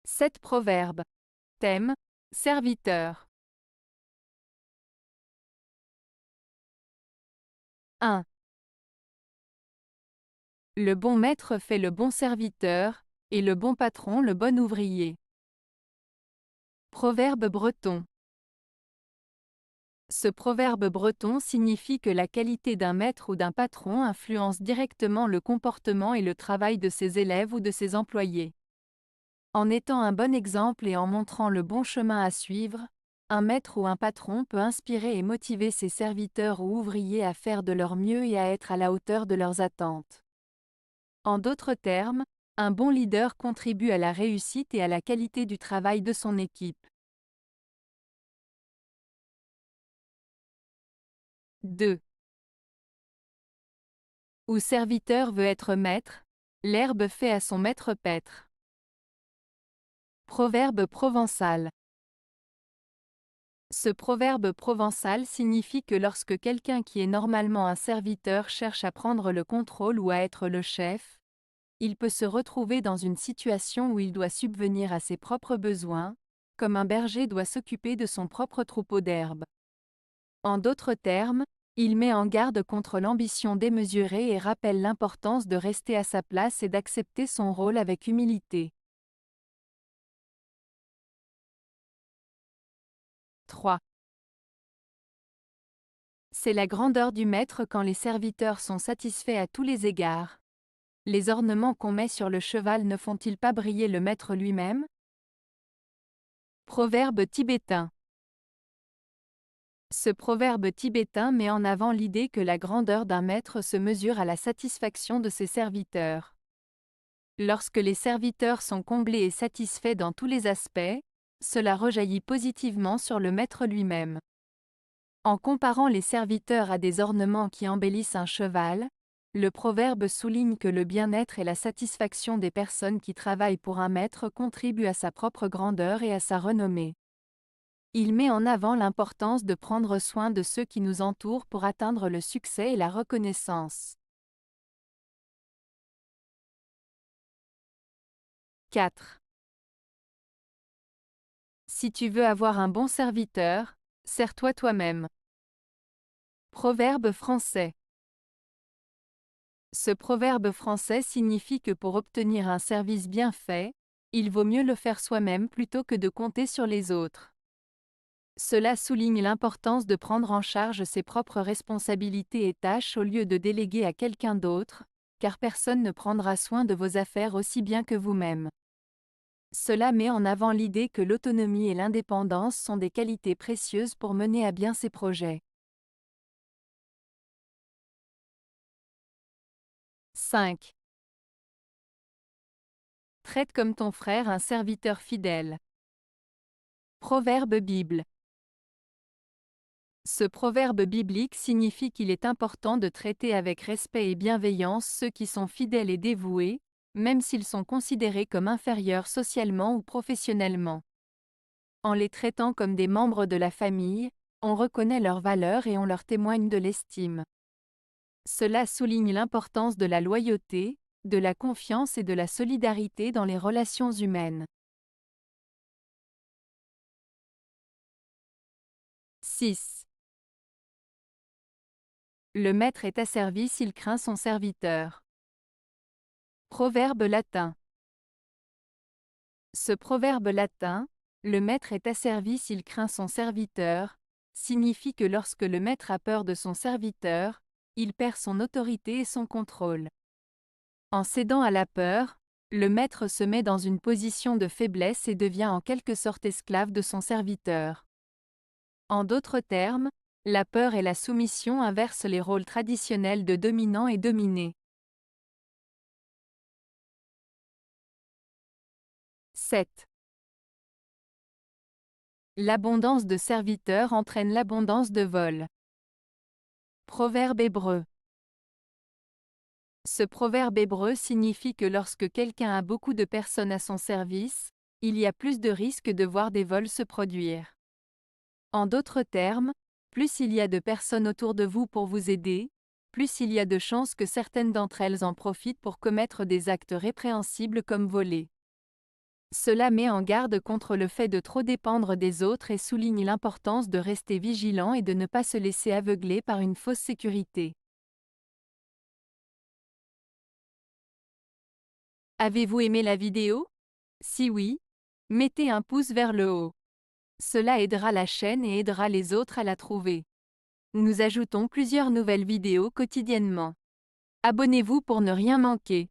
7 proverbes. Thème: serviteur. 1. Le bon maître fait le bon serviteur, et le bon patron le bon ouvrier. Proverbe breton. Ce proverbe breton signifie que la qualité d'un maître ou d'un patron influence directement le comportement et le travail de ses élèves ou de ses employés. En étant un bon exemple et en montrant le bon chemin à suivre, un maître ou un patron peut inspirer et motiver ses serviteurs ou ouvriers à faire de leur mieux et à être à la hauteur de leurs attentes. En d'autres termes, un bon leader contribue à la réussite et à la qualité du travail de son équipe. 2. Où serviteur veut être maître, l'herbe fait à son maître paître. Proverbe provençal. Ce proverbe provençal signifie que lorsque quelqu'un qui est normalement un serviteur cherche à prendre le contrôle ou à être le chef, il peut se retrouver dans une situation où il doit subvenir à ses propres besoins, comme un berger doit s'occuper de son propre troupeau d'herbe. En d'autres termes, il met en garde contre l'ambition démesurée et rappelle l'importance de rester à sa place et d'accepter son rôle avec humilité. 3. C'est la grandeur du maître quand les serviteurs sont satisfaits à tous les égards. Les ornements qu'on met sur le cheval ne font-ils pas briller le maître lui-même? Proverbe tibétain. Ce proverbe tibétain met en avant l'idée que la grandeur d'un maître se mesure à la satisfaction de ses serviteurs. Lorsque les serviteurs sont comblés et satisfaits dans tous les aspects, cela rejaillit positivement sur le maître lui-même. En comparant les serviteurs à des ornements qui embellissent un cheval, le proverbe souligne que le bien-être et la satisfaction des personnes qui travaillent pour un maître contribuent à sa propre grandeur et à sa renommée. Il met en avant l'importance de prendre soin de ceux qui nous entourent pour atteindre le succès et la reconnaissance. 4. Si tu veux avoir un bon serviteur, sers-toi toi-même. Proverbe français. Ce proverbe français signifie que pour obtenir un service bien fait, il vaut mieux le faire soi-même plutôt que de compter sur les autres. Cela souligne l'importance de prendre en charge ses propres responsabilités et tâches au lieu de déléguer à quelqu'un d'autre, car personne ne prendra soin de vos affaires aussi bien que vous-même. Cela met en avant l'idée que l'autonomie et l'indépendance sont des qualités précieuses pour mener à bien ses projets. 5. Traite comme ton frère un serviteur fidèle. Proverbe Bible. Ce proverbe biblique signifie qu'il est important de traiter avec respect et bienveillance ceux qui sont fidèles et dévoués, même s'ils sont considérés comme inférieurs socialement ou professionnellement. En les traitant comme des membres de la famille, on reconnaît leur valeur et on leur témoigne de l'estime. Cela souligne l'importance de la loyauté, de la confiance et de la solidarité dans les relations humaines. 6. Le maître est asservi s'il craint son serviteur. Proverbe latin. Ce proverbe latin, le maître est asservi s'il craint son serviteur, signifie que lorsque le maître a peur de son serviteur, il perd son autorité et son contrôle. En cédant à la peur, le maître se met dans une position de faiblesse et devient en quelque sorte esclave de son serviteur. En d'autres termes, la peur et la soumission inversent les rôles traditionnels de dominant et dominé. 7. L'abondance de serviteurs entraîne l'abondance de vols. Proverbe hébreu. Ce proverbe hébreu signifie que lorsque quelqu'un a beaucoup de personnes à son service, il y a plus de risques de voir des vols se produire. En d'autres termes, plus il y a de personnes autour de vous pour vous aider, plus il y a de chances que certaines d'entre elles en profitent pour commettre des actes répréhensibles comme voler. Cela met en garde contre le fait de trop dépendre des autres et souligne l'importance de rester vigilant et de ne pas se laisser aveugler par une fausse sécurité. Avez-vous aimé la vidéo? Si oui, mettez un pouce vers le haut. Cela aidera la chaîne et aidera les autres à la trouver. Nous ajoutons plusieurs nouvelles vidéos quotidiennement. Abonnez-vous pour ne rien manquer.